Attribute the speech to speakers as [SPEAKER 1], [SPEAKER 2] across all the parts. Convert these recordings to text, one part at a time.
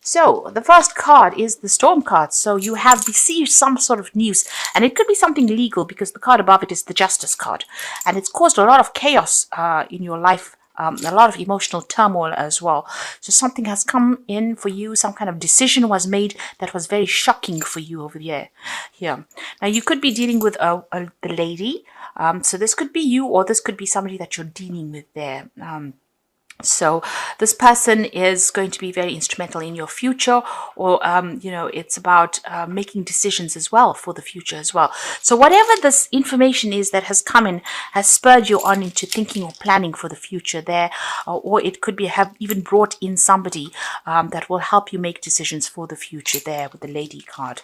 [SPEAKER 1] So the first card is the Storm card. So you have received some sort of news, and it could be something legal because the card above it is the Justice card, and it's caused a lot of chaos in your life. A lot of emotional turmoil as well. So something has come in for you. Some kind of decision was made that was very shocking for you over there. Here. Now you could be dealing with the lady. So this could be you, or this could be somebody that you're dealing with there. So this person is going to be very instrumental in your future, or, it's about making decisions as well for the future as well. So whatever this information is that has come in has spurred you on into thinking or planning for the future there, or it could be have even brought in somebody that will help you make decisions for the future there with the Lady card.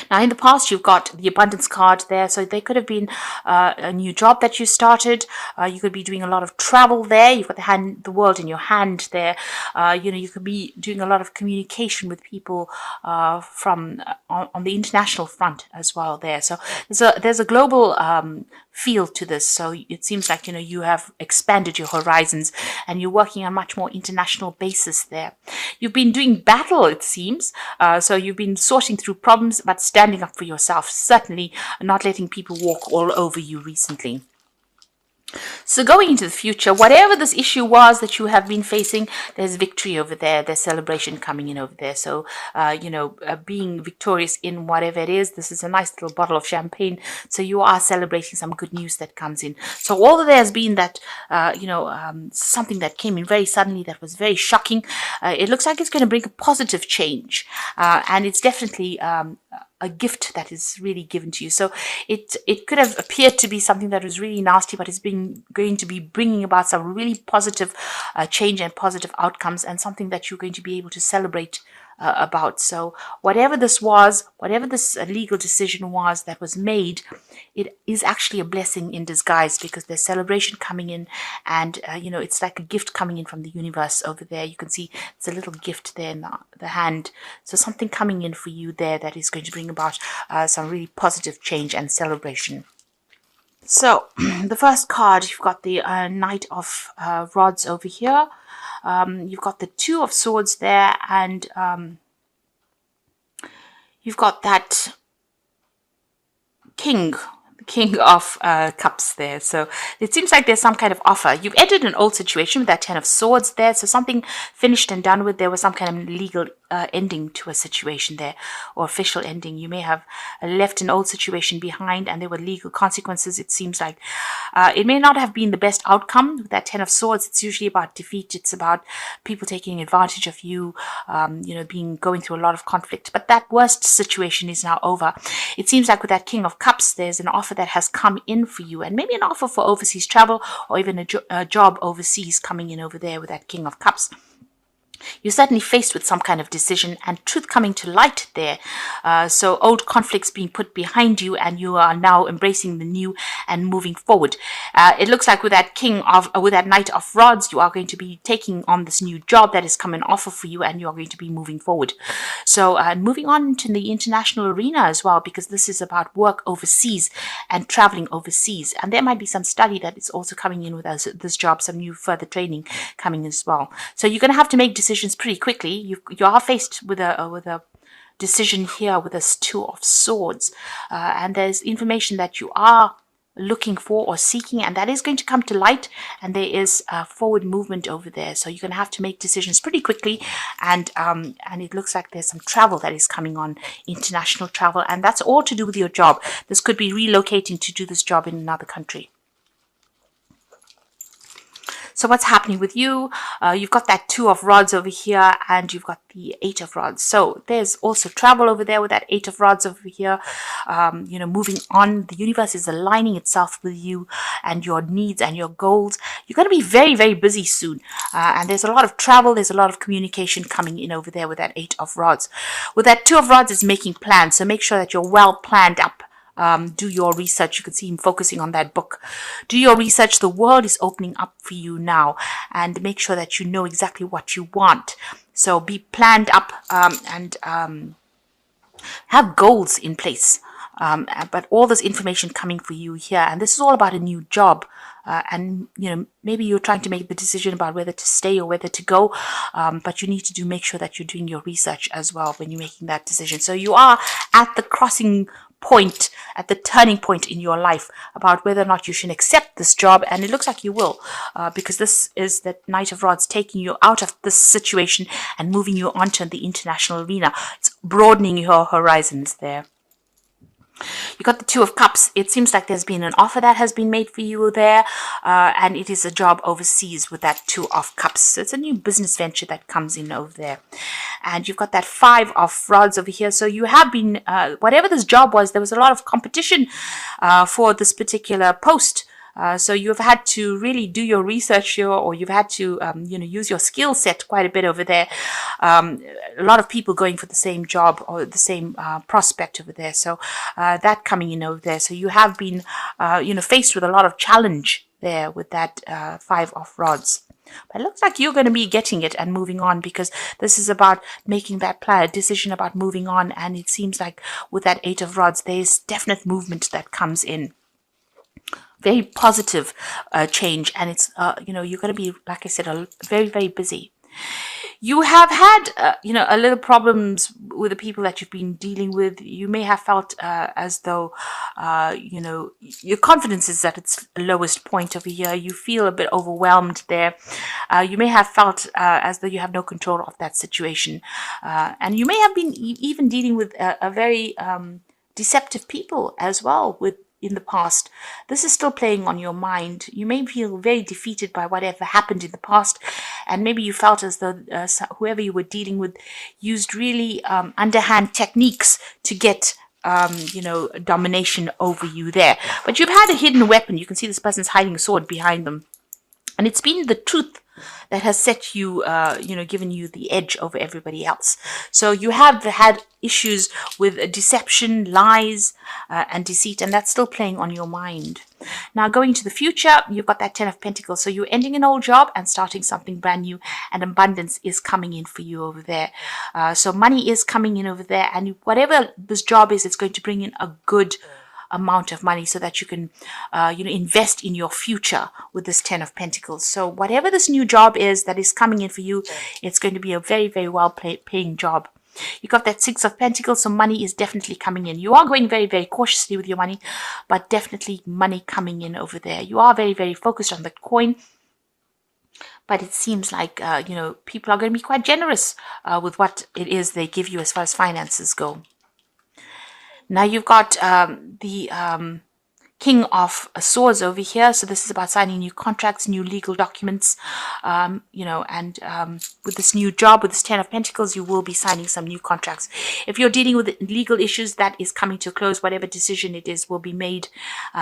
[SPEAKER 1] Now, in the past, you've got the Abundance card there. So there could have been a new job that you started. You could be doing a lot of travel there. You've got the world in your hand there. You could be doing a lot of communication with people from on the international front as well there. So there's a global feel to this. So it seems like, you have expanded your horizons and you're working on a much more international basis there. You've been doing battle, it seems. So you've been sorting through problems, but standing up for yourself, certainly not letting people walk all over you recently. So going into the future, whatever this issue was that you have been facing, there's victory over there. There's celebration coming in over there. So, being victorious in whatever it is, this is a nice little bottle of champagne. So you are celebrating some good news that comes in. So although there's been that, something that came in very suddenly that was very shocking, it looks like it's going to bring a positive change. And it's definitely a gift that is really given to you. So it could have appeared to be something that was really nasty, but it's going to be bringing about some really positive change and positive outcomes, and something that you're going to be able to celebrate about. So whatever this was, whatever this legal decision was that was made, it is actually a blessing in disguise, because there's celebration coming in, and it's like a gift coming in from the universe over there. You can see it's a little gift there in the hand. So something coming in for you there that is going to bring about some really positive change and celebration. So the first card, you've got the Knight of Rods over here. You've got the Two of Swords there, and you've got that King of Cups there. So it seems like there's some kind of offer. You've ended an old situation with that Ten of Swords there. So something finished and done with. There was some kind of legal ending to a situation there, or official ending. You may have left an old situation behind and there were legal consequences. It seems like it may not have been the best outcome with that Ten of Swords. It's usually about defeat. It's about people taking advantage of you, going through a lot of conflict. But that worst situation is now over. It seems like with that King of Cups, there's an offer that has come in for you, and maybe an offer for overseas travel, or even a job overseas coming in over there with that King of Cups. You're certainly faced with some kind of decision and truth coming to light there. So old conflicts being put behind you, and you are now embracing the new and moving forward. It looks like with that with that Knight of Rods, you are going to be taking on this new job that is coming offer for you, and you are going to be moving forward. So moving on into the international arena as well, because this is about work overseas and traveling overseas. And there might be some study that is also coming in with this job, some new further training coming as well. So you're going to have to make decisions pretty quickly. You are faced with a decision here with this Two of Swords, and there's information that you are looking for or seeking, and that is going to come to light, and there is forward movement over there. So you're going to have to make decisions pretty quickly, and it looks like there's some travel that is coming on, international travel, and that's all to do with your job. This could be relocating to do this job in another country. So what's happening with you? You've got that Two of Rods over here, and you've got the Eight of Rods. So there's also travel over there with that Eight of Rods over here. Moving on, the universe is aligning itself with you and your needs and your goals. You're going to be very, very busy soon. And there's a lot of travel. There's a lot of communication coming in over there with that Eight of Rods. With that Two of Rods is making plans. So make sure that you're well planned up. Do your research. You can see him focusing on that book. Do your research. The world is opening up for you now, and make sure that you know exactly what you want. So be planned up and have goals in place. But all this information coming for you here, and this is all about a new job. And maybe you're trying to make the decision about whether to stay or whether to go, but you need to make sure that you're doing your research as well when you're making that decision. So you are at the crossing point, at the turning point in your life about whether or not you should accept this job, and it looks like you will, because this is the Knight of Rods taking you out of this situation and moving you onto the international arena. It's broadening your horizons there. You got the Two of Cups. It seems like there's been an offer that has been made for you there, and it is a job overseas with that Two of Cups. So it's a new business venture that comes in over there. And you've got that Five of Rods over here. So you have been, whatever this job was, there was a lot of competition for this particular post. So you've had to really do your research here, or you've had to, use your skill set quite a bit over there. A lot of people going for the same job or the same prospect over there. So that coming in over there. So you have been, faced with a lot of challenge there with that Five of Rods. But it looks like you're going to be getting it and moving on, because this is about making that decision about moving on. And it seems like with that Eight of Rods, there's definite movement that comes in. Very positive change, and it's you're going to be, like I said, very, very busy. You have had a little problems with the people that you've been dealing with. You may have felt as though your confidence is at its lowest point over here. You feel a bit overwhelmed there. You may have felt as though you have no control of that situation, and you may have been even dealing with a very deceptive people as well in the past. This is still playing on your mind. You may feel very defeated by whatever happened in the past, and maybe you felt as though whoever you were dealing with used really underhand techniques to get domination over you there. But you've had a hidden weapon. You can see this person's hiding a sword behind them, and it's been the truth that has set you, given you the edge over everybody else. So you have had issues with deception, lies, and deceit, and that's still playing on your mind. Now, going to the future, you've got that Ten of Pentacles. So you're ending an old job and starting something brand new, and abundance is coming in for you over there. So money is coming in over there, and whatever this job is, it's going to bring in a good amount of money so that you can invest in your future with this Ten of Pentacles. So whatever this new job is that is coming in for you, it's going to be a very, very well paying job. You got that Six of Pentacles, so money is definitely coming in. You are going very, very cautiously with your money, but definitely money coming in over there. You are very, very focused on that coin, but it seems like people are going to be quite generous with what it is they give you as far as finances go. Now you've got the King of Swords over here. So this is about signing new contracts, new legal documents, and with this new job, with this Ten of Pentacles, you will be signing some new contracts. If you're dealing with legal issues, that is coming to a close. Whatever decision it is will be made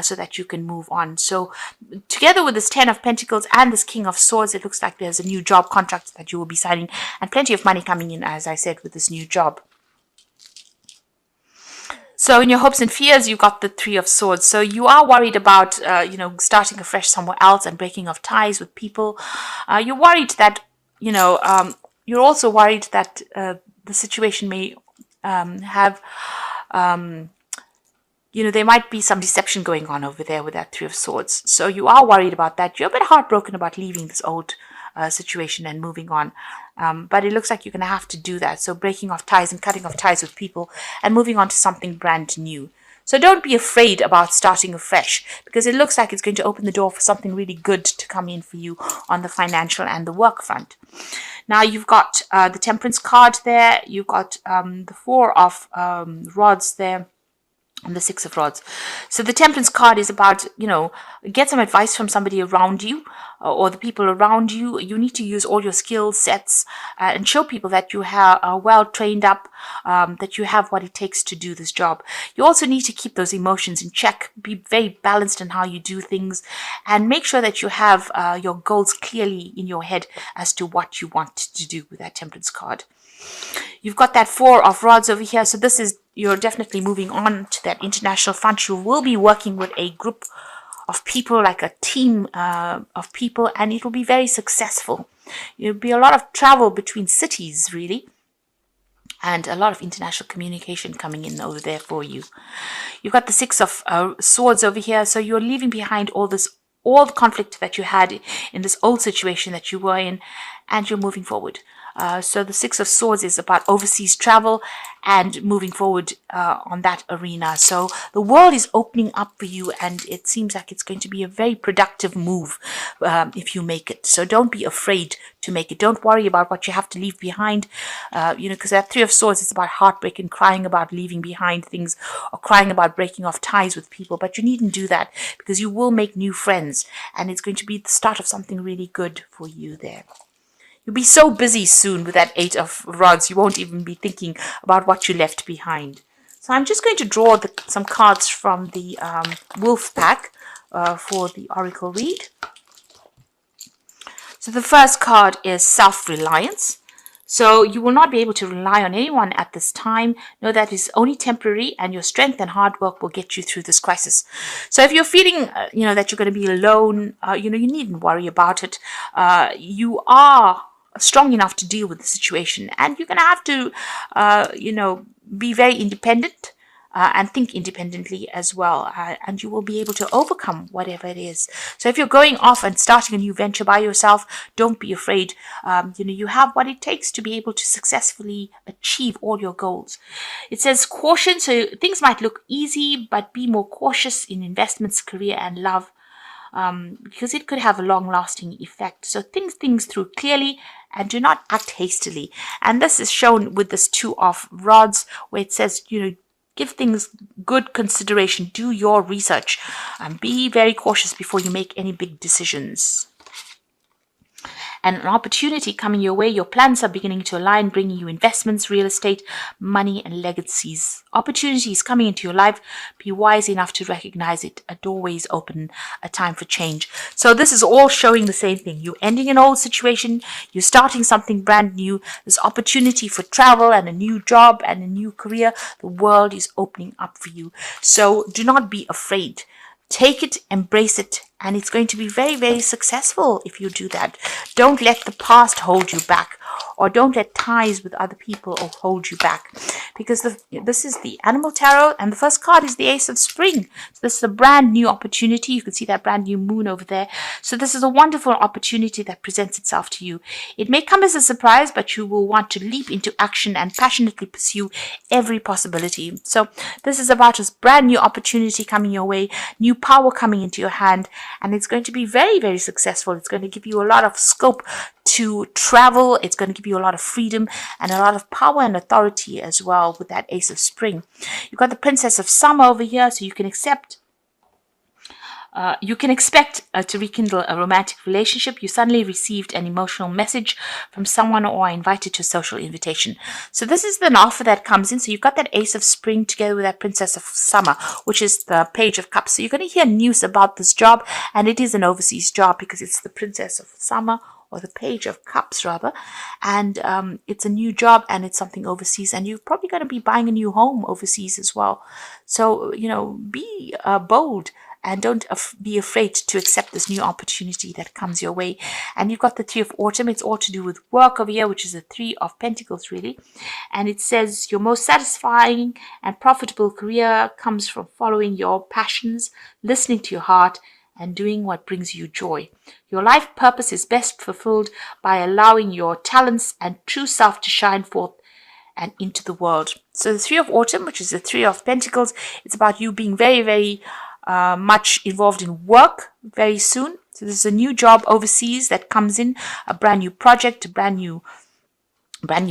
[SPEAKER 1] so that you can move on. So together with this Ten of Pentacles and this King of Swords, it looks like there's a new job contract that you will be signing, and plenty of money coming in, as I said, with this new job. So in your hopes and fears, you've got the Three of Swords. So you are worried about, starting afresh somewhere else and breaking off ties with people. You're worried that, you're also worried that the situation may have, there might be some deception going on over there with that Three of Swords. So you are worried about that. You're a bit heartbroken about leaving this old situation and moving on. But it looks like you're going to have to do that. So breaking off ties and cutting off ties with people and moving on to something brand new. So don't be afraid about starting afresh, because it looks like it's going to open the door for something really good to come in for you on the financial and the work front. Now you've got the Temperance card there. You've got the Four of Rods there, and the Six of Rods. So the Temperance card is about, get some advice from somebody around you or the people around you. You need to use all your skill sets and show people that you are well trained up, that you have what it takes to do this job. You also need to keep those emotions in check, be very balanced in how you do things, and make sure that you have your goals clearly in your head as to what you want to do with that Temperance card. You've got that Four of Rods over here. So this is, you're definitely moving on to that international front. You will be working with a group of people, like a team of people, and it will be very successful. There'll be a lot of travel between cities, really. and a lot of international communication coming in over there for you. You've got the Six of Swords over here, so you're leaving behind all the conflict that you had in this old situation that you were in, and you're moving forward. So the Six of Swords is about overseas travel and moving forward on that arena. So the world is opening up for you, and it seems like it's going to be a very productive move if you make it. So don't be afraid to make it. Don't worry about what you have to leave behind, because that Three of Swords is about heartbreak and crying about leaving behind things or crying about breaking off ties with people. But you needn't do that, because you will make new friends, and it's going to be the start of something really good for you there. You'll be so busy soon with that Eight of Rods, you won't even be thinking about what you left behind. So I'm just going to draw some cards from the Wolf pack for the Oracle read. So the first card is Self-Reliance. So you will not be able to rely on anyone at this time. Know that it's only temporary, and your strength and hard work will get you through this crisis. So if you're feeling, that you're going to be alone, you needn't worry about it. You are strong enough to deal with the situation, and you're going to have to, be very independent and think independently as well, and you will be able to overcome whatever it is. So if you're going off and starting a new venture by yourself, don't be afraid. You have what it takes to be able to successfully achieve all your goals. It says caution, so things might look easy, but be more cautious in investments, career, and love. Because it could have a long-lasting effect. So think things through clearly and do not act hastily. And this is shown with this Two of Rods, where it says, give things good consideration, do your research, and be very cautious before you make any big decisions. And an opportunity coming your way. Your plans are beginning to align, bringing you investments, real estate, money, and legacies. Opportunities coming into your life. Be wise enough to recognize it. A doorway is open, a time for change. So this is all showing the same thing. You're ending an old situation. You're starting something brand new. There's opportunity for travel and a new job and a new career. The world is opening up for you. So do not be afraid. Take it, embrace it, and it's going to be very, very successful if you do that. Don't let the past hold you back, or don't let ties with other people hold you back, because this is the Animal Tarot, and the first card is the Ace of Spring. So this is a brand new opportunity. You can see that brand new moon over there. So this is a wonderful opportunity that presents itself to you. It may come as a surprise, but you will want to leap into action and passionately pursue every possibility. So this is about a brand new opportunity coming your way, new power coming into your hand, and it's going to be very, very successful. It's going to give you a lot of scope to travel. It's going to give you a lot of freedom and a lot of power and authority as well with that Ace of Spring. You've got the Princess of Summer over here, so you can expect to rekindle a romantic relationship. You suddenly received an emotional message from someone or are invited to a social invitation. So this is an offer that comes in. So you've got that Ace of Spring together with that Princess of Summer, which is the Page of Cups. So you're going to hear news about this job, and it is an overseas job because it's the Princess of Summer, or the Page of Cups rather, and it's a new job and it's something overseas, and you're probably going to be buying a new home overseas as well. So be bold and don't be afraid to accept this new opportunity that comes your way. And you've got the Three of Autumn. It's all to do with work over here, which is the Three of Pentacles really, and it says your most satisfying and profitable career comes from following your passions, listening to your heart, and doing what brings you joy. Your life purpose is best fulfilled by allowing your talents and true self to shine forth and into the world. So the Three of Autumn, which is the Three of Pentacles, it's about you being very, very much involved in work very soon. So there's a new job overseas that comes in, a brand new project, a brand new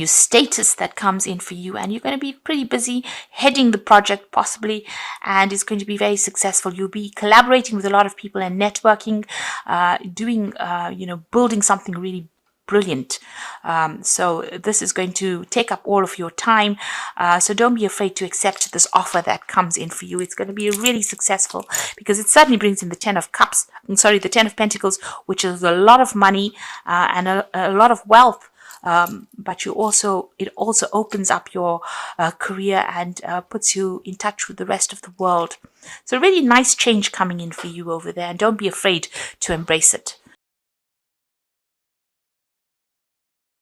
[SPEAKER 1] status that comes in for you, and you're going to be pretty busy heading the project possibly, and it's going to be very successful. You'll be collaborating with a lot of people and networking, building something really brilliant. So this is going to take up all of your time. So don't be afraid to accept this offer that comes in for you. It's going to be really successful because it certainly brings in the Ten of Pentacles, which is a lot of money and a lot of wealth. But it also opens up your career and puts you in touch with the rest of the world. So really nice change coming in for you over there, and don't be afraid to embrace it.